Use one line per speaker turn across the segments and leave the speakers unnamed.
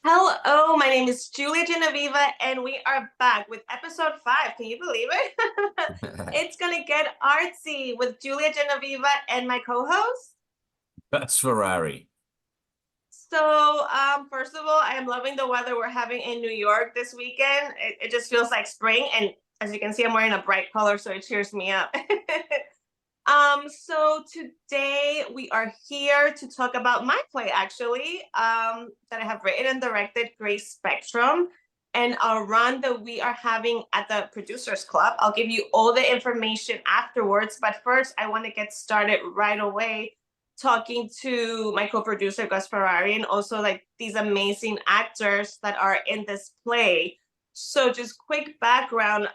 Hello, my name is Julia Genoveva, and we are back with episode 5. Can you believe it? It's gonna get artsy with Julia Genoveva and my co-host.
That's Ferrari.
So, first of all, I am loving the weather we're having in New York this weekend. It just feels like spring, and as you can see, I'm wearing a bright color, so it cheers me up. So today we are here to talk about my play, actually, that I have written and directed, Gray Spectrum, and a run that we are having at the Producers Club. I'll give you all the information afterwards, but first I want to get started right away talking to my co-producer, Gus Ferrari, and also like these amazing actors that are in this play. So just quick background,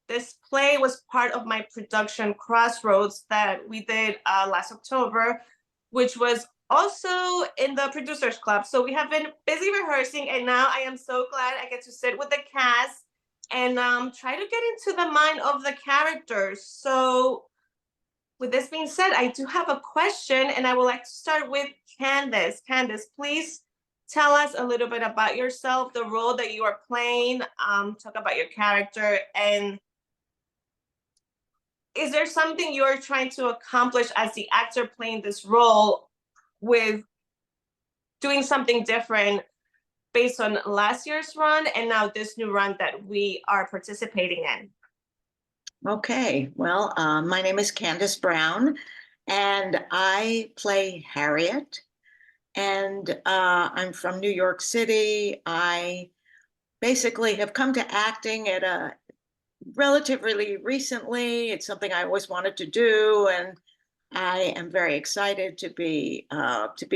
this play was part of my production Crossroads that we did last October, which was also in the Producers Club. So we have been busy rehearsing, and now I am so glad I get to sit with the cast and try to get into the mind of the characters. So with this being said, I do have a question, and I would like to start with Candice. Candice, please tell us a little bit about yourself, the role that you are playing, talk about your character, and is there something you're trying to accomplish as the actor playing this role with doing something different based on last year's run and now this new run that we are participating in?
Okay, well, my name is Candice Brown, and I play Harriet, and I'm from New York City. I basically have come to acting at a relatively recently. It's something I always wanted to do, and I am very excited to be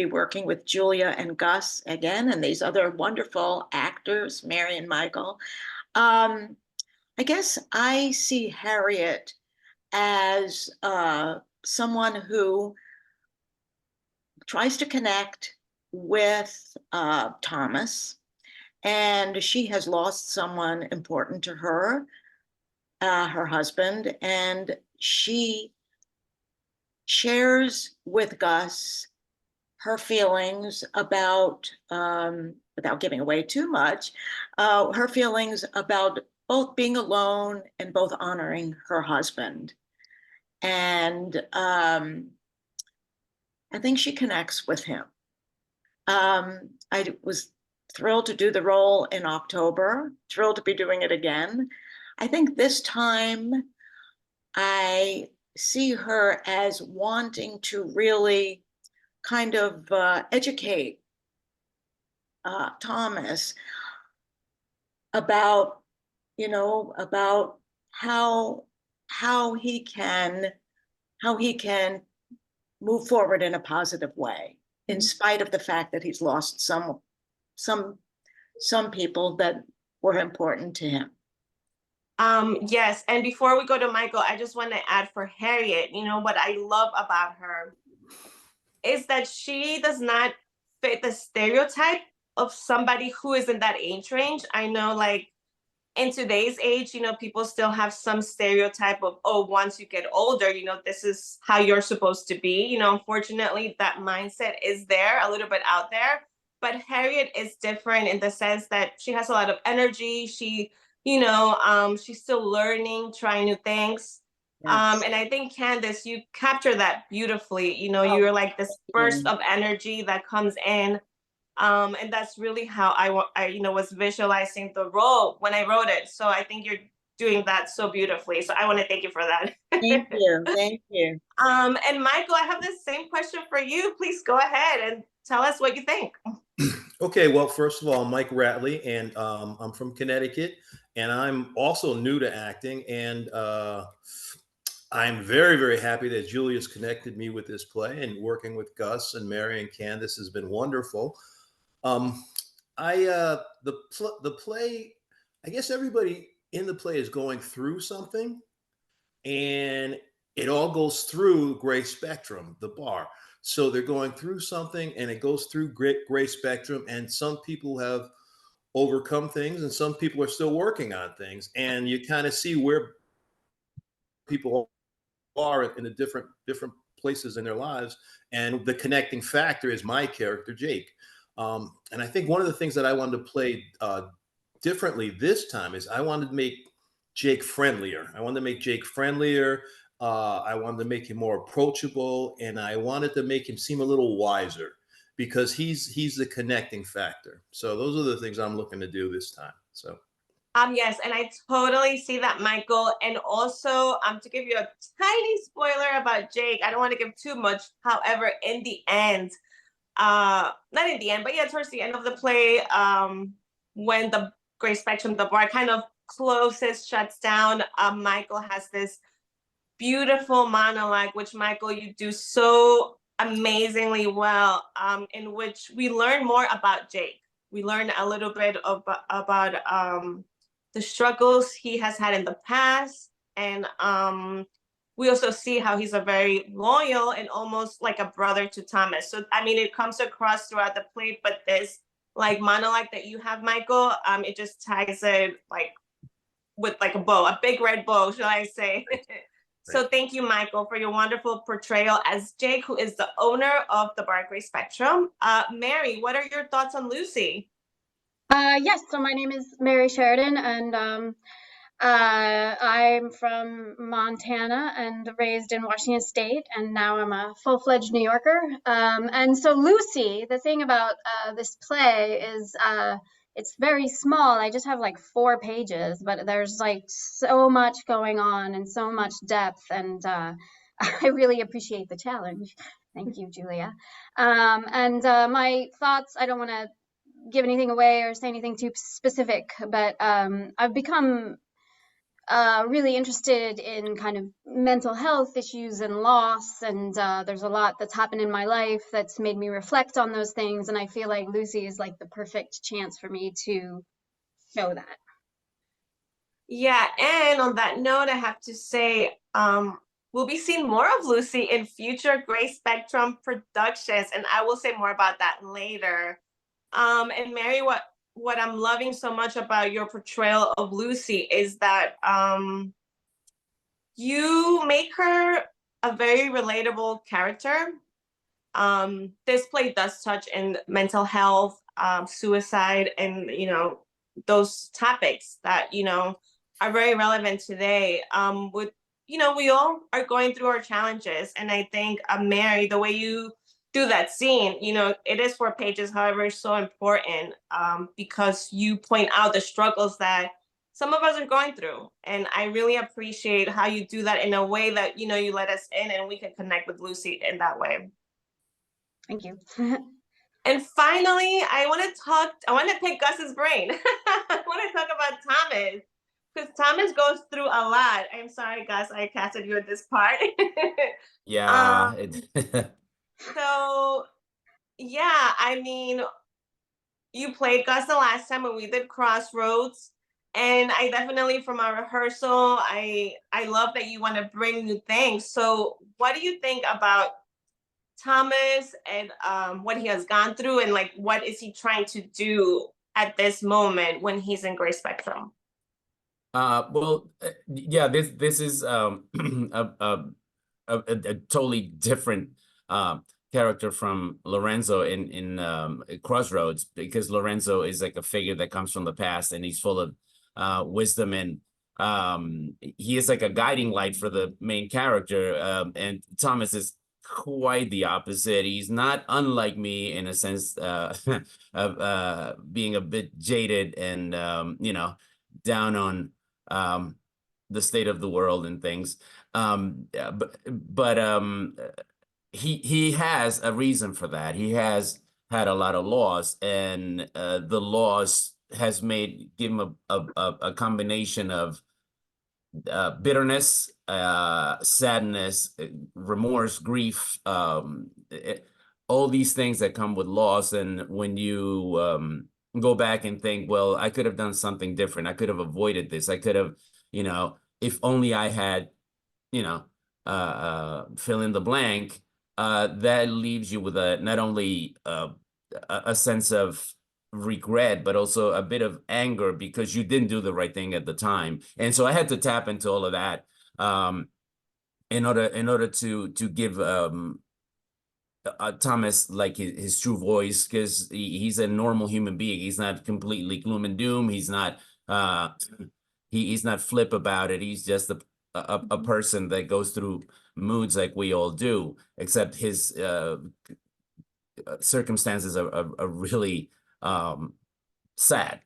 working with Julia and Gus again, and these other wonderful actors, Mary and Michael. I guess I see Harriet as someone who tries to connect with Thomas, and she has lost someone important to her, her husband, and she shares with Gus her feelings about, without giving away too much, her feelings about both being alone and both honoring her husband. And I think she connects with him. I was thrilled to do the role in October, thrilled to be doing it again. I think this time I see her as wanting to really kind of educate Thomas about, about how he can move forward in a positive way, in spite of the fact that he's lost some people that were important to him.
Yes, and before we go to Michael, I just want to add for Harriet, what I love about her is that she does not fit the stereotype of somebody who is in that age range. I know, like, in today's age, people still have some stereotype of, oh, once you get older, this is how you're supposed to be. Unfortunately, that mindset is there, a little bit out there. But Harriet is different in the sense that she has a lot of energy. She's still learning, trying new things.
Yes.
And I think, Candice, you capture that beautifully. You're like this burst of energy that comes in. And that's really how I was visualizing the role when I wrote it. So I think you're doing that so beautifully. So I want to thank you for that.
Thank you. Thank you.
And Michael, I have the same question for you. Please go ahead and tell us what you think.
Okay, well, first of all, I'm Mike Rattley, and I'm from Connecticut, and I'm also new to acting, and I'm very, very happy that Julia's connected me with this play, and working with Gus and Mary and Candice has been wonderful. The play, I guess everybody in the play is going through something, and it all goes through Gray Spectrum, the bar. So they're going through something, and it goes through gray spectrum. And some people have overcome things, and some people are still working on things. And you kind of see where people are in the different places in their lives. And the connecting factor is my character, Jake. And I think one of the things that I wanted to play differently this time is I wanted to make Jake friendlier. I wanted to make Jake friendlier. I wanted to make him more approachable, and I wanted to make him seem a little wiser because he's the connecting factor. So those are the things I'm looking to do this time. So.
Yes, and I totally see that, Michael. And also, to give you a tiny spoiler about Jake, I don't want to give too much. However, in the end, not in the end, but yeah, towards the end of the play, when the gray spectrum, the bar kind of closes, shuts down, Michael has this beautiful monologue, which, Michael, you do so amazingly well, in which we learn more about Jake. We learn a little bit about the struggles he has had in the past. And we also see how he's a very loyal and almost like a brother to Thomas. So, I mean, it comes across throughout the play, but this like monologue that you have, Michael, it just ties it like with like a bow, a big red bow, shall I say. So thank you, Michael, for your wonderful portrayal as Jake, who is the owner of the Bar Gray Spectrum. Mary, what are your thoughts on Lucy?
Yes, so my name is Mary Sheridan, and I'm from Montana and raised in Washington State, and now I'm a full-fledged New Yorker. And so Lucy, the thing about this play is it's very small. I just have like 4 pages, but there's like so much going on and so much depth, and I really appreciate the challenge. Thank you, Julia. And my thoughts, I don't want to give anything away or say anything too specific, but I've become really interested in kind of mental health issues and loss, and there's a lot that's happened in my life that's made me reflect on those things, and I feel like Lucy is like the perfect chance for me to show that.
Yeah, and on that note, I have to say, we'll be seeing more of Lucy in future Gray Spectrum productions, and I will say more about that later. And Mary, what I'm loving so much about your portrayal of Lucy is that you make her a very relatable character. This play does touch in mental health, suicide, and those topics that are very relevant today. With we all are going through our challenges, and I think Mary, the way you do that scene, it is 4 pages, however, it's so important because you point out the struggles that some of us are going through. And I really appreciate how you do that in a way that, you let us in and we can connect with Lucy in that way.
Thank you.
And finally, I want to pick Gus's brain. I want to talk about Thomas, because Thomas goes through a lot. I'm sorry, Gus, I casted you at this part.
Yeah.
So, yeah, I mean, you played Gus the last time when we did Crossroads, and I definitely, from our rehearsal, I love that you want to bring new things. So what do you think about Thomas and what he has gone through, and like what is he trying to do at this moment when he's in Gray Spectrum?
Well, yeah, this is a totally different character from Lorenzo in Crossroads, because Lorenzo is like a figure that comes from the past, and he's full of wisdom, and he is like a guiding light for the main character. And Thomas is quite the opposite. He's not unlike me in a sense of being a bit jaded and down on the state of the world and things. He has a reason for that. He has had a lot of loss, and the loss has give him a combination of bitterness, sadness, remorse, grief, all these things that come with loss. And when you go back and think, well, I could have done something different. I could have avoided this. I could have, if only I had, fill in the blank, that leaves you with not only a sense of regret, but also a bit of anger because you didn't do the right thing at the time. And so I had to tap into all of that in order to give Thomas like his true voice, because he's a normal human being. He's not completely gloom and doom. He's not he's not flip about it. He's just a person that goes through moods like we all do, except his circumstances are really sad.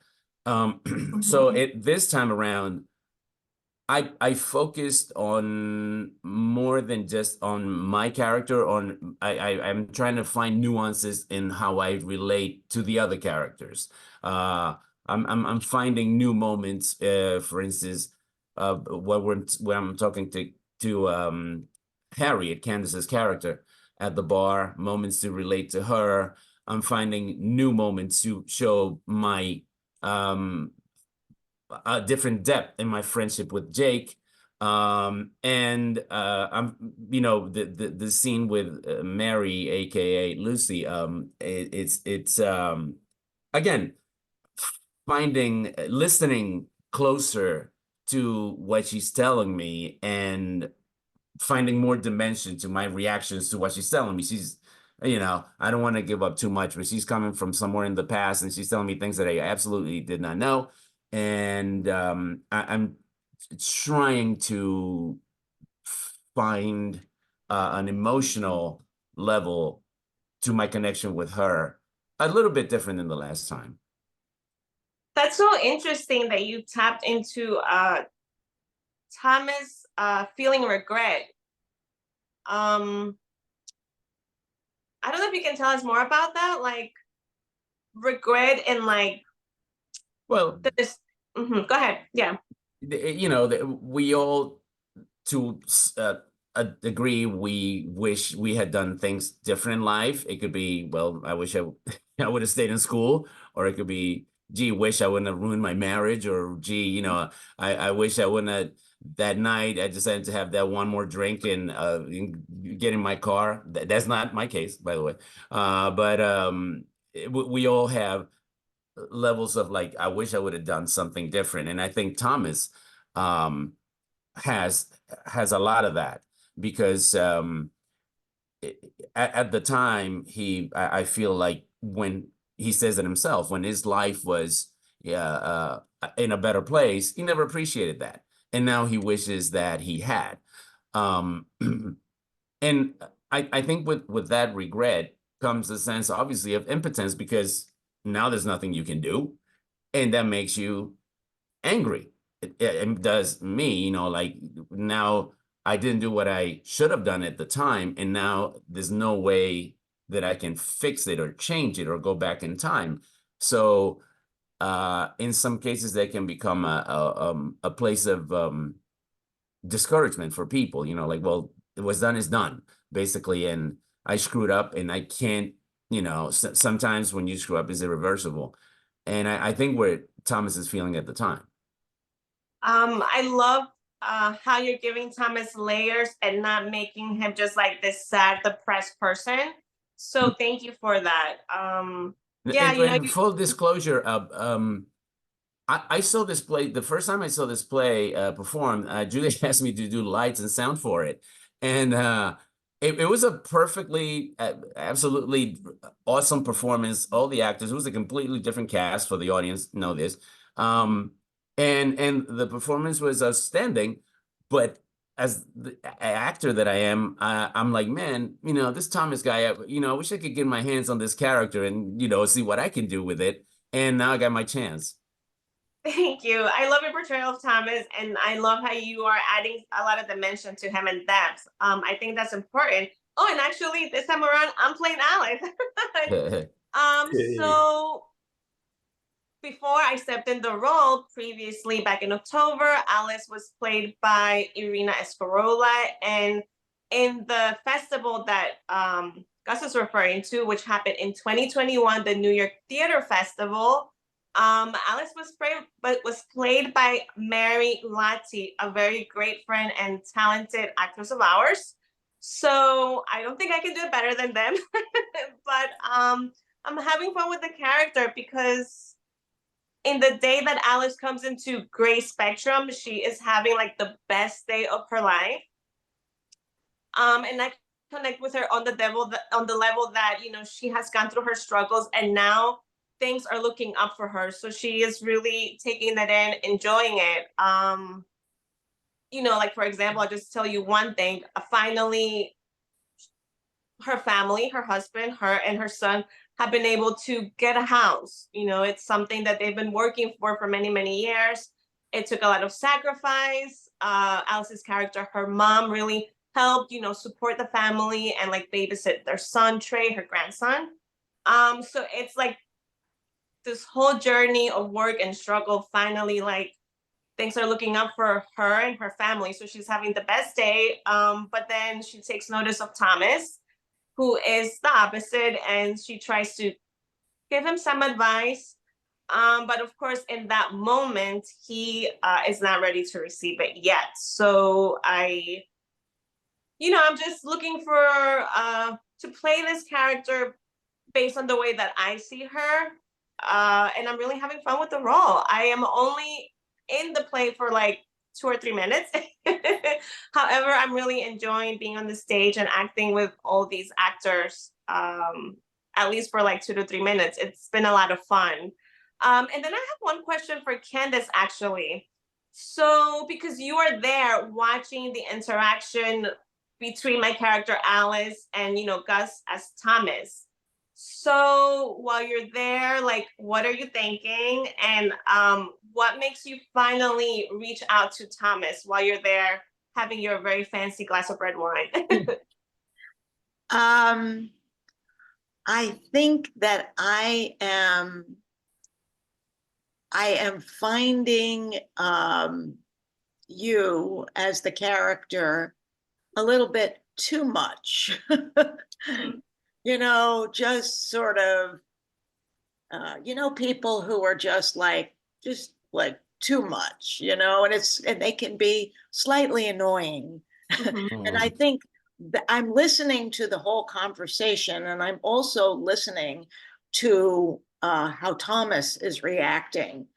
So this time around, I focused on more than just on my character. I'm trying to find nuances in how I relate to the other characters. I'm finding new moments. For instance, when I'm talking to Harriet-Candice's character at the bar, moments to relate to her. I'm finding new moments to show my a different depth in my friendship with Jake. I'm the scene with Mary, aka Lucy. It's again listening closer to what she's telling me and finding more dimension to my reactions to what she's telling me. She's, I don't want to give up too much, but she's coming from somewhere in the past and she's telling me things that I absolutely did not know. And I'm trying to find an emotional level to my connection with her, a little bit different than the last time.
That's so interesting that you tapped into Thomas feeling regret. I don't know if you can tell us more about that, like regret and like.
Well,
go ahead. Yeah.
We all, to a degree, we wish we had done things different in life. It could be, well, I wish I would have stayed in school, or it could be, gee, wish I wouldn't have ruined my marriage, or gee, I wish I wouldn't have. That night, I decided to have that one more drink and get in my car. That's not my case, by the way. But we all have levels of like, I wish I would have done something different. And I think Thomas has a lot of that, because at the time, I feel like, when he says it himself, when his life was in a better place, he never appreciated that. And now he wishes that he had. And I think with that regret comes a sense, obviously, of impotence, because now there's nothing you can do. And that makes you angry. It does me, like, now I didn't do what I should have done at the time. And now there's no way that I can fix it or change it or go back in time. So in some cases, that can become a place of discouragement for people, like, well, it was done is done, basically. And I screwed up and I can't, sometimes when you screw up, is irreversible. And I think where Thomas is feeling at the time.
I love how you're giving Thomas layers and not making him just like this sad, depressed person. So thank you for that. Yeah,
and full disclosure, I saw this play, the first time I saw this play performed, Julia asked me to do lights and sound for it. And it was a perfectly, absolutely awesome performance. All the actors, it was a completely different cast, for the audience know this. And the performance was outstanding. But as the actor that I am, I'm like, man, this Thomas guy, I wish I could get my hands on this character and, see what I can do with it. And now I got my chance.
Thank you. I love your portrayal of Thomas, and I love how you are adding a lot of dimension to him and depth. I think that's important. Oh, and actually, this time around, I'm playing Alice. So before I stepped in the role, previously back in October, Alice was played by Irina Escarola, and in the festival that Gus is referring to, which happened in 2021, the New York Theater Festival, Alice was played by Mary Rattley, a very great friend and talented actress of ours. So I don't think I can do it better than them, but I'm having fun with the character, because in the day that Alice comes into gray spectrum, she is having like the best day of her life. And connect with her on the level that, you know, she has gone through her struggles and now things are looking up for her. So she is really taking that in, enjoying it. You know, like, for example, I'll just tell you one thing. Finally, her family, her husband, her and her son have been able to get a house. You know, it's something that they've been working for many, many years. It took a lot of sacrifice. Alice's character, her mom really helped, you know, support the family and like babysit their son, Trey, her grandson. So it's like this whole journey of work and struggle, finally, like, things are looking up for her and her family. So she's having the best day. But then she takes notice of Thomas, who is the opposite, and she tries to give him some advice. But of course, in that moment, he is not ready to receive it yet. So you know, I'm just looking for to play this character based on the way that I see her. And I'm really having fun with the role. I am only in the play for like 2 or 3 minutes. However, I'm really enjoying being on the stage and acting with all these actors, at least for like 2 to 3 minutes. It's been a lot of fun. And then I have one question for Candice, actually. So, because you are there watching the interaction between my character Alice and, you know, Gus as Thomas. So while you're there, like, what are you thinking? And what makes you finally reach out to Thomas while you're there having your very fancy glass of red wine?
I think that I am finding you as the character a little bit too much. You know, just sort of, you know, people who are just like too much, you know, and they can be slightly annoying. And I think that I'm listening to the whole conversation, and I'm also listening to how Thomas is reacting.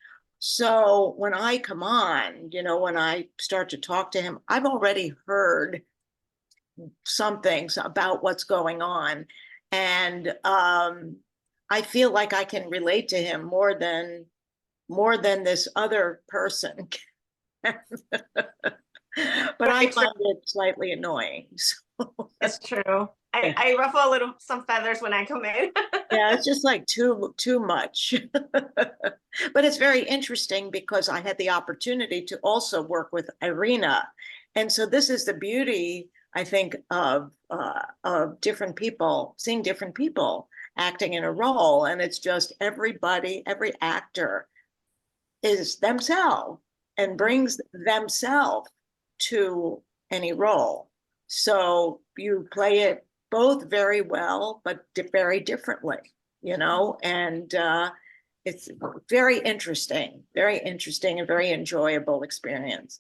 So when I come on, you know, when I start to talk to him, I've already heard some things about what's going on. And I feel like I can relate to him more than this other person. But I find it slightly annoying. So.
It's true. I ruffle a little some feathers when I come in.
Yeah, it's just like too much. But it's very interesting because I had the opportunity to also work with Irina. And so this is the beauty, I think, of different people, seeing different people acting in a role. And it's just everybody, every actor is themselves and brings themselves to any role. So you play it both very well, but very differently, you know, and it's very interesting and very enjoyable experience.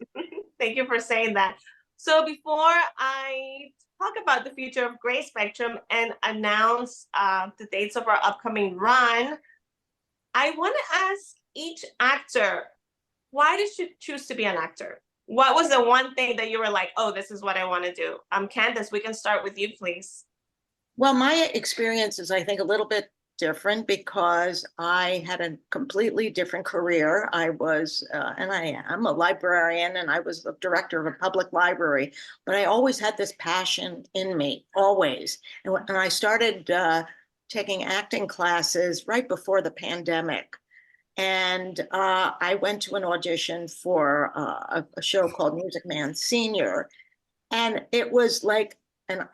Thank you for saying that. So before I talk about the future of Gray Spectrum and announce the dates of our upcoming run, I want to ask each actor, why did you choose to be an actor? What was the one thing that you were like, oh, this is what I want to do? Candice, we can start with you, please.
Well, my experience is, I think, a little bit different because I had a completely different career. I was, and I am, a librarian, and I was the director of a public library, but I always had this passion in me, always. And I started taking acting classes right before the pandemic. And I went to an audition for a show called Music Man Senior. And it was like, and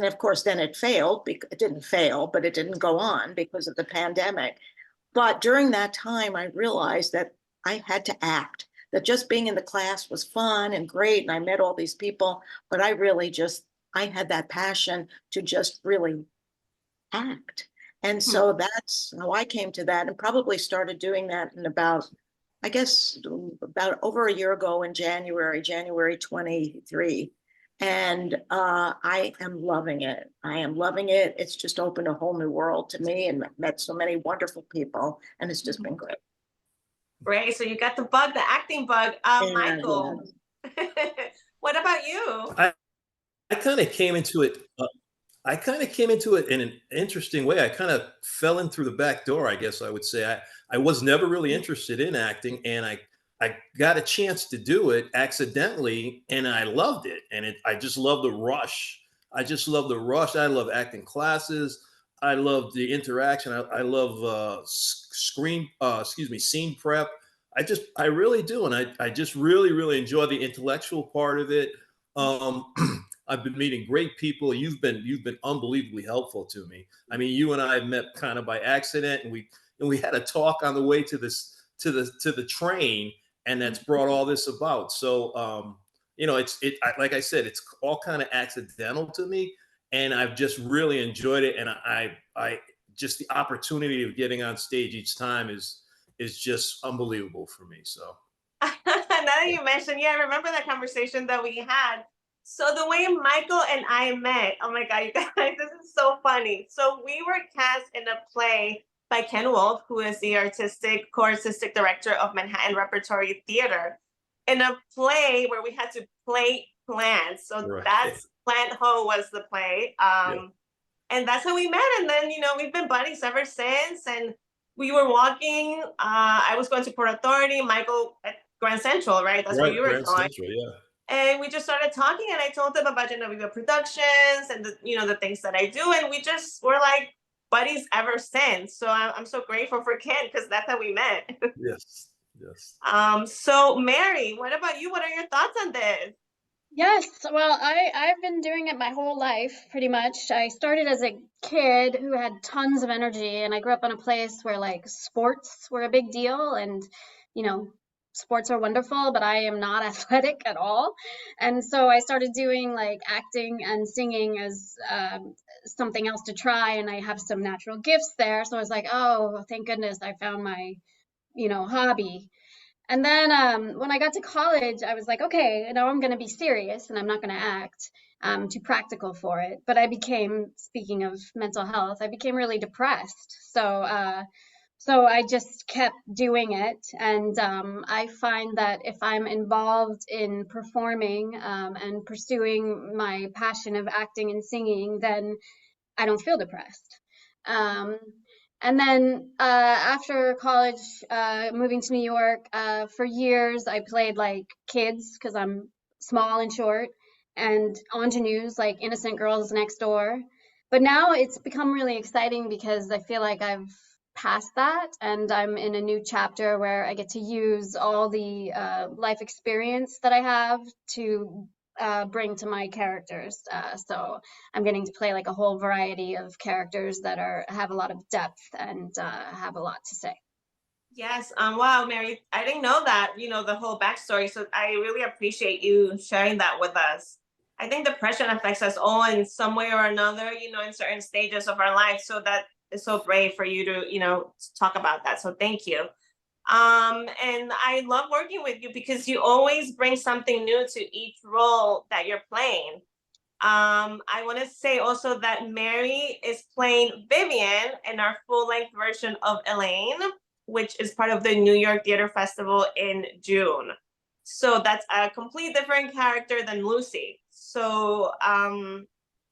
of course, then it failed. It didn't fail, but it didn't go on because of the pandemic. But during that time, I realized that I had to act, that just being in the class was fun and great. And I met all these people, but I really I had that passion to just really act. And so that's how I came to that, and probably started doing that in about, I guess, about over a year ago in January 23. And I am loving it. I am loving it. It's just opened a whole new world to me and met so many wonderful people, and it's just been great.
Great. So you got the bug, the acting bug. Michael, what about you?
I kind of came into it. I kind of came into it in an interesting way. I kind of fell in through the back door, I guess I would say. I was never really interested in acting, and I got a chance to do it accidentally, and I loved it. And I just love the rush. I just love the rush. I love acting classes. I love the interaction. I love scene prep. I really do. And I just really, really enjoy the intellectual part of it. I've been meeting great people. You've been unbelievably helpful to me. I mean, you and I met kind of by accident, and we had a talk on the way to the train, and that's brought all this about. So like I said, it's all kind of accidental to me, and I've just really enjoyed it. And I just the opportunity of getting on stage each time is just unbelievable for me. So
now that you mentioned, yeah, I remember that conversation that we had. So the way Michael and I met, oh my God, you guys, this is so funny. So we were cast in a play by Ken Wolf, who is the co-artistic director of Manhattan Repertory Theater, in a play where we had to play plants. So
right.
that's Plant Ho was the play. And that's how we met. And then, we've been buddies ever since. And we were walking, I was going to Port Authority, Michael at Grand Central, right? That's where you were
Grand
going.
Central, yeah.
And we just started talking, and I told them about Genoveva Productions and the things that I do. And we just were like buddies ever since. So I'm so grateful for Ken, because that's how we met.
Yes.
So Mary, what about you? What are your thoughts on this?
Yes, well, I've been doing it my whole life, pretty much. I started as a kid who had tons of energy, and I grew up in a place where like sports were a big deal, and sports are wonderful, but I am not athletic at all. And so I started doing like acting and singing as something else to try, and I have some natural gifts there. So I was like, oh, thank goodness I found my, hobby. And then when I got to college, I was like, okay, now I'm going to be serious and I'm not going to act. Too practical for it. But speaking of mental health, I became really depressed. So I just kept doing it. And I find that if I'm involved in performing and pursuing my passion of acting and singing, then I don't feel depressed. And then after college, moving to New York, for years I played like kids because I'm small and short, and ingenues like Innocent Girls Next Door. But now it's become really exciting because I feel like I've passed that, and I'm in a new chapter where I get to use all the life experience that I have to bring to my characters. So I'm getting to play like a whole variety of characters that have a lot of depth and have a lot to say.
Yes. Wow, Mary, I didn't know that, the whole backstory. So I really appreciate you sharing that with us. I think depression affects us all in some way or another, in certain stages of our life. So that is so brave for you to, talk about that. So thank you. And I love working with you because you always bring something new to each role that you're playing. I want to say also that Mary is playing Vivian in our full-length version of Elaine, which is part of the New York Theater Festival in June. So that's a completely different character than Lucy. So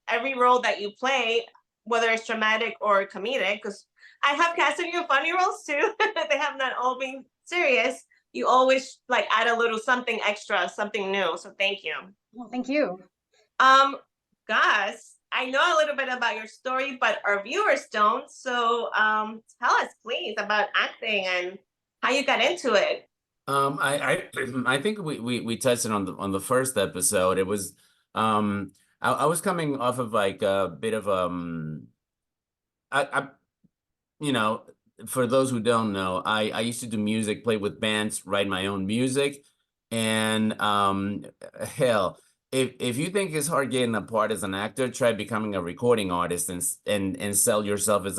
every role that you play, whether it's dramatic or comedic, because I have casted you in funny roles too. They have not all been serious. You always like add a little something extra, something new. So thank you.
Well, thank you.
Gus, I know a little bit about your story, but our viewers don't. So tell us, please, about acting and how you got into it.
I think we touched it on the first episode. It was I was coming off of like a bit of for those who don't know, I used to do music, play with bands, write my own music, and hell, if you think it's hard getting a part as an actor, try becoming a recording artist and sell yourself as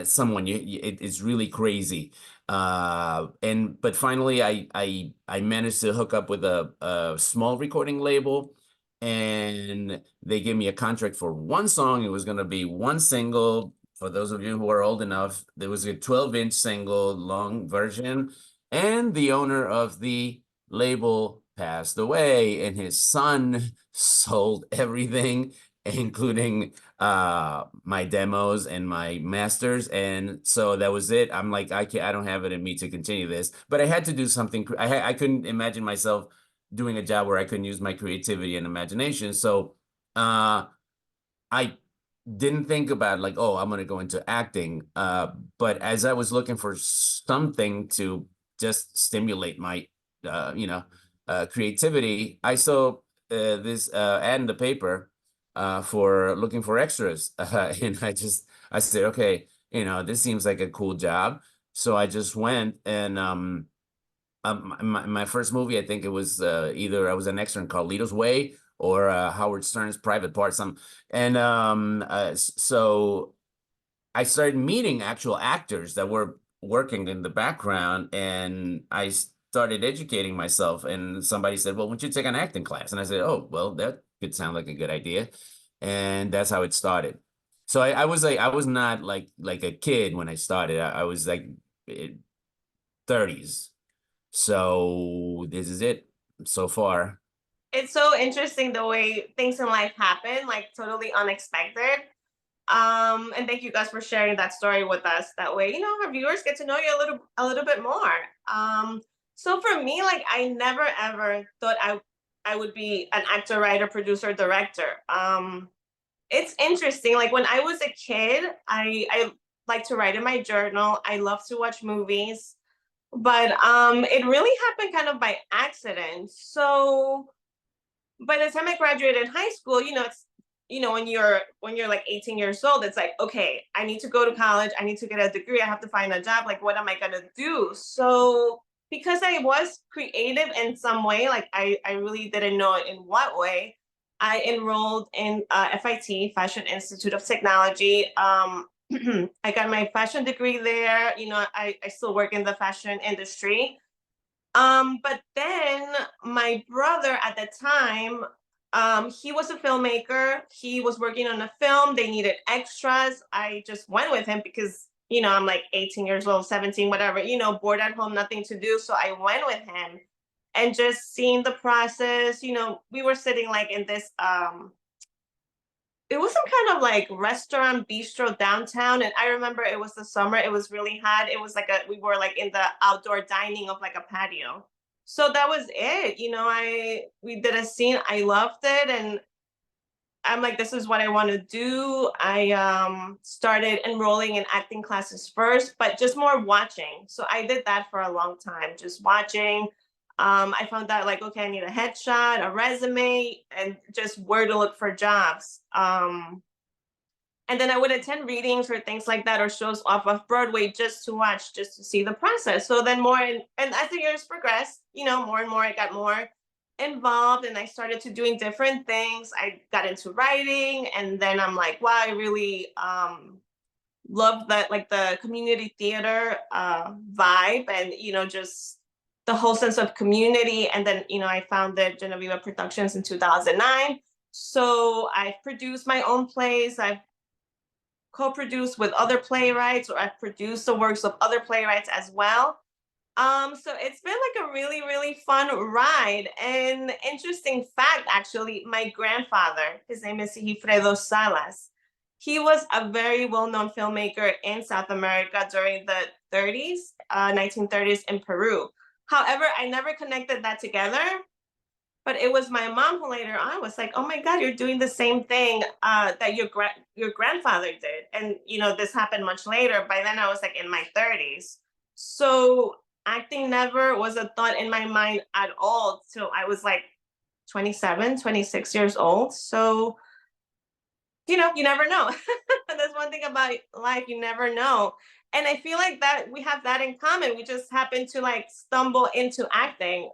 someone. It's really crazy. But finally I managed to hook up with a small recording label, and they gave me a contract for one song. It was going to be one single. For those of you who are old enough, there was a 12-inch single long version, and the owner of the label passed away, and his son sold everything, including my demos and my masters, and so that was it. I'm like, I don't have it in me to continue this, but I had to do something. I couldn't imagine myself doing a job where I couldn't use my creativity and imagination. So I didn't think about like, oh, I'm gonna go into acting. But as I was looking for something to just stimulate my creativity, I saw this ad in the paper for looking for extras. And I said, okay, this seems like a cool job. So I just went, and my first movie, I think it was either I was an extra in Carlito's Way or Howard Stern's Private Part, so I started meeting actual actors that were working in the background, and I started educating myself. And somebody said, well, why don't you take an acting class? And I said, oh, well, that could sound like a good idea. And that's how it started. So I was not like a kid when I started. I was like 30s. So this is it so far.
It's so interesting the way things in life happen, like totally unexpected. And thank you guys for sharing that story with us. That way, our viewers get to know you a little bit more. So for me, like I never ever thought I would be an actor, writer, producer, director. It's interesting. Like when I was a kid, I like to write in my journal. I love to watch movies, but it really happened kind of by accident. So by the time I graduated high school, it's when you're like 18 years old, it's like, okay, I need to go to college, I need to get a degree, I have to find a job, like what am I gonna do? So because I was creative in some way, like I really didn't know in what way, I enrolled in FIT, Fashion Institute of Technology. I got my fashion degree there. I still work in the fashion industry. But then my brother at the time, he was a filmmaker. He was working on a film. They needed extras. I just went with him because, I'm like 18 years old, 17, whatever, bored at home, nothing to do. So I went with him and just seeing the process. We were sitting like in this, it was some kind of like restaurant bistro downtown. And I remember it was the summer. It was really hot. It was like we were like in the outdoor dining of like a patio. So that was it. We did a scene. I loved it. And I'm like, this is what I want to do. I started enrolling in acting classes first, but just more watching. So I did that for a long time, just watching. I found out like, okay, I need a headshot, a resume, and just where to look for jobs. And then I would attend readings or things like that, or shows off of Broadway just to watch, just to see the process. So then and as the years progressed, more and more, I got more involved and I started to doing different things. I got into writing, and then I'm like, wow, I really love that, like the community theater vibe, and just the whole sense of community. And then I founded Genoveva Productions in 2009. So I've produced my own plays. I've co-produced with other playwrights, or I've produced the works of other playwrights as well. So it's been like a really, really fun ride. And interesting fact, actually, my grandfather, his name is Sigifredo Salas. He was a very well-known filmmaker in South America during the 30s, 1930s in Peru. However, I never connected that together. But it was my mom who later on was like, oh my God, you're doing the same thing that your grandfather did. And, this happened much later. By then I was like in my 30s. So acting never was a thought in my mind at all till I was like 27, 26 years old. So, you never know. That's one thing about life, you never know. And I feel like that we have that in common. We just happen to like stumble into acting.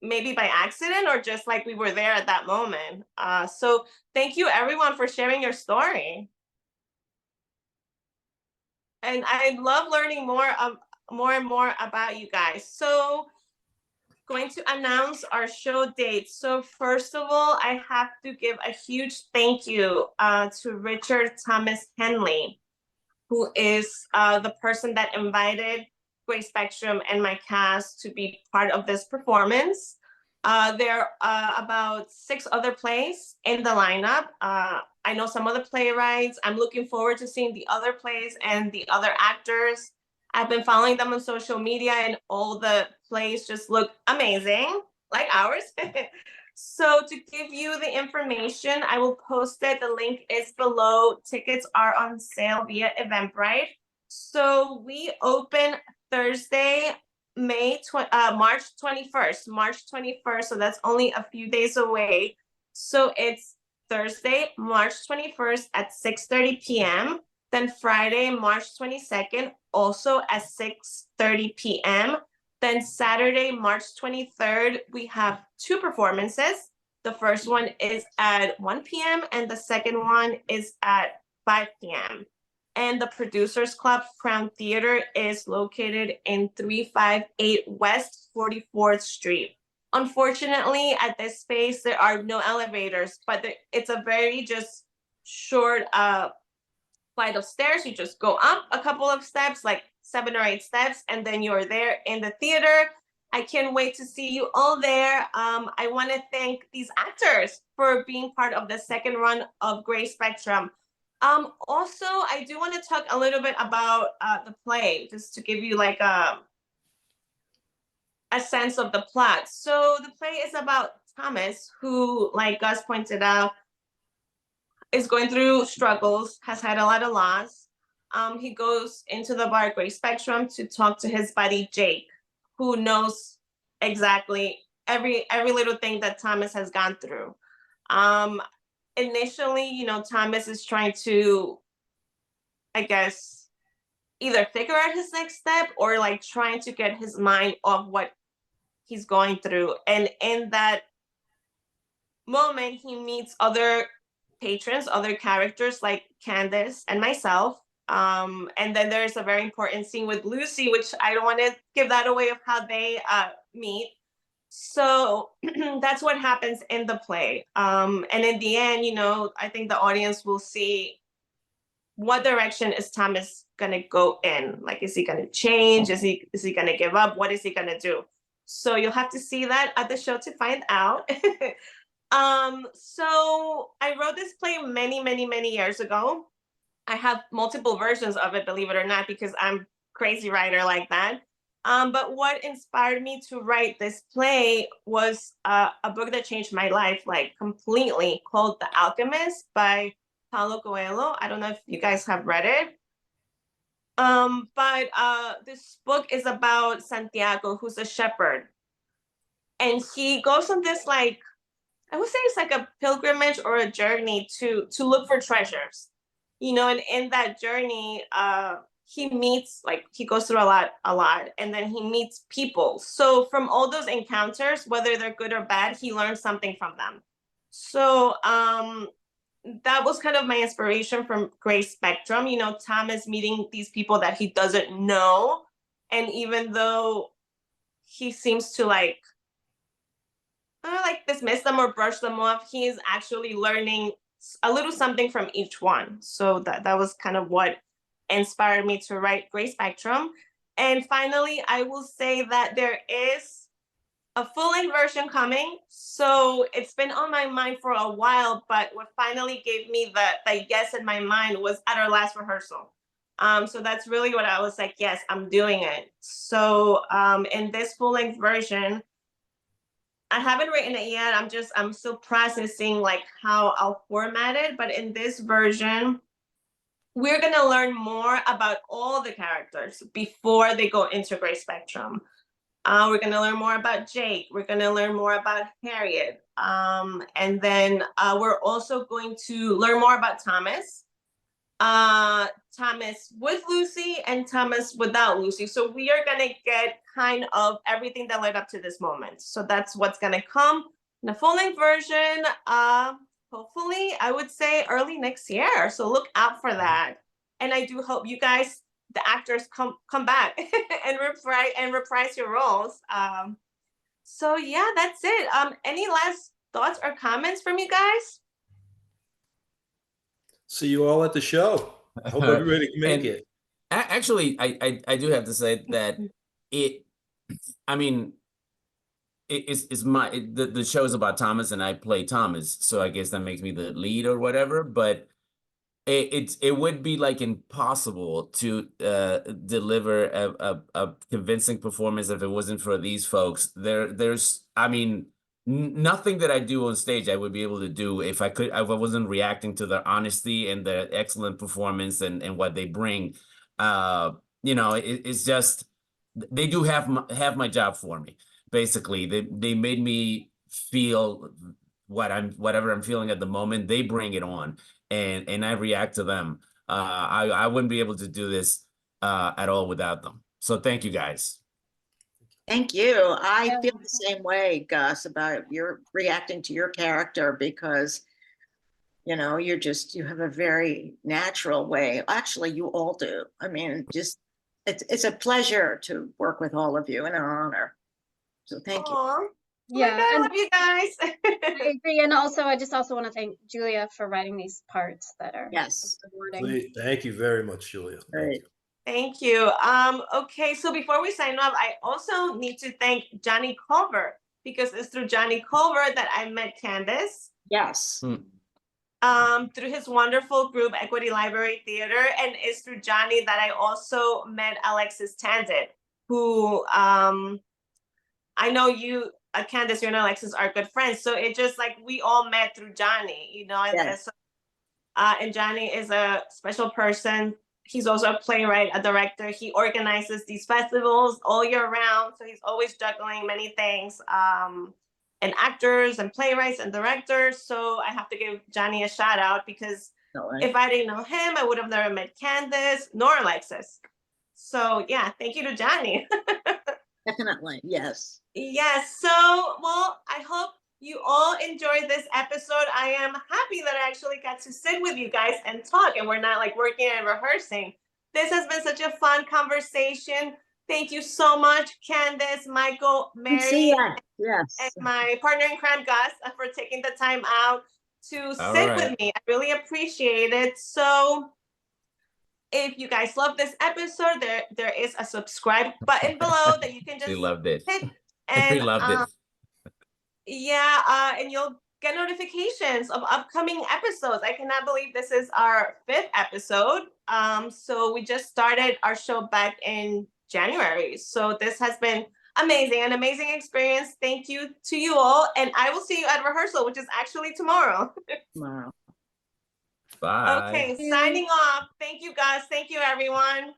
Maybe by accident, or just like we were there at that moment. So thank you everyone for sharing your story. And I love learning more and more about you guys. So going to announce our show dates. So first of all, I have to give a huge thank you to Richard Thomas Henley, who is the person that invited Gray Spectrum and my cast to be part of this performance. There are about 6 other plays in the lineup. I know some of the playwrights. I'm looking forward to seeing the other plays and the other actors. I've been following them on social media, and all the plays just look amazing, like ours. So to give you the information, I will post it. The link is below. Tickets are on sale via Eventbrite. So we open Thursday, March 21st. March 21st, so that's only a few days away. So it's Thursday, March 21st at 6:30 p.m. Then Friday, March 22nd, also at 6:30 p.m. Then Saturday, March 23rd, we have 2 performances. The first one is at 1 p.m. and the second one is at 5 p.m. And the Producers Club Crown Theater is located in 358 West 44th Street. Unfortunately, at this space, there are no elevators, but it's a very just short flight of stairs. You just go up a couple of steps, like 7 or 8 steps, and then you're there in the theater. I can't wait to see you all there. I want to thank these actors for being part of the second run of Gray Spectrum. Also, I do want to talk a little bit about the play, just to give you like a sense of the plot. So the play is about Thomas, who, like Gus pointed out, is going through struggles, has had a lot of loss. He goes into the bar Gray Spectrum to talk to his buddy Jake, who knows exactly every little thing that Thomas has gone through. Initially, you know, Thomas is trying to, I guess, either figure out his next step or like trying to get his mind off what he's going through. And in that moment, he meets other patrons, other characters like Candice and myself. And then there's a very important scene with Lucy, which I don't want to give that away of how they meet. So that's what happens in the play. And in the end, you know, I think the audience will see what direction is Thomas gonna go in. Like, is he gonna change? Is he gonna give up? What is he gonna do? So you'll have to see that at the show to find out. So I wrote this play many years ago. I have multiple versions of it, believe it or not, because I'm crazy writer like that. But what inspired me to write this play was a book that changed my life, like completely, called The Alchemist by Paulo Coelho. I don't know if you guys have read it. But this book is about Santiago, who's a shepherd. And he goes on this, like, I would say it's like a pilgrimage or a journey to look for treasures. You know, and in that journey, he meets, like, he goes through a lot, and then he meets people. So from all those encounters, whether they're good or bad, he learns something from them. So that was kind of my inspiration from Gray Spectrum. You know, Thomas meeting these people that he doesn't know. And even though he seems to like dismiss them or brush them off, he is actually learning a little something from each one. So that was kind of what inspired me to write Gray Spectrum. And finally, I will say that there is a full-length version coming. So it's been on my mind for a while, but what finally gave me the yes in my mind was at our last rehearsal. So that's really what I was like, yes, I'm doing it. So in this full-length version, I haven't written it yet. I'm still processing like how I'll format it. But in this version, we're gonna learn more about all the characters before they go into Gray Spectrum. We're gonna learn more about Jake. We're gonna learn more about Harriet. And then we're also going to learn more about Thomas. Thomas with Lucy and Thomas without Lucy. So we are gonna get kind of everything that led up to this moment. So that's what's gonna come in the full-length version. Hopefully, I would say early next year. So look out for that. And I do hope you guys, the actors, come back and reprise your roles. So yeah, that's it. Any last thoughts or comments from you guys?
See you all at the show. I hope everybody can make it.
Actually, I do have to say that I mean, the show is about Thomas and I play Thomas, so I guess that makes me the lead or whatever. But it would be like impossible to deliver a convincing performance if it wasn't for these folks. There's I mean, nothing that I do on stage I would be able to do if I wasn't reacting to their honesty and their excellent performance and what they bring. You know, it's just they do have my job for me. Basically, they made me feel whatever I'm feeling at the moment. They bring it on, and I react to them. I wouldn't be able to do this at all without them. So thank you guys.
Thank you. I feel the same way, Gus, about your reacting to your character, because you know, you have a very natural way. Actually, you all do. I mean, just it's a pleasure to work with all of you and an honor. So thank you.
Aw.
Yeah,
I
and
love you guys.
I agree. And also, I just also want to thank Julia for writing these parts that are
Yes.
rewarding.
Please, thank you very much, Julia. Thank
Great.
you.
Thank you. Okay, so before we sign off, I also need to thank Johnny Culver, because it's through Johnny Culver that I met Candice.
Yes.
Through his wonderful group, Equity Library Theater, and it's through Johnny that I also met Alexis Tandit, who I know you, Candice, you and Alexis are good friends. So it just like we all met through Johnny, you know,
Yes.
and Johnny is a special person. He's also a playwright, a director. He organizes these festivals all year round. So he's always juggling many things, and actors and playwrights and directors. So I have to give Johnny a shout out, because if I didn't know him, I would have never met Candice nor Alexis. So yeah, thank you to Johnny.
Definitely. Yes.
Yes. So, well, I hope you all enjoyed this episode. I am happy that I actually got to sit with you guys and talk, and we're not like working and rehearsing. This has been such a fun conversation. Thank you so much, Candice, Michael, Mary,
Yes.
and my partner in crime, Gus, for taking the time out to sit with me. I really appreciate it. So if you guys love this episode, there is a subscribe button below that you can just
loved it.
hit. And
We loved it.
Yeah, and you'll get notifications of upcoming episodes. I cannot believe this is our 5th episode. So we just started our show back in January. So this has been amazing, an amazing experience. Thank you to you all. And I will see you at rehearsal, which is actually tomorrow.
Tomorrow.
Bye.
Okay, signing off. Thank you, guys. Thank you, everyone.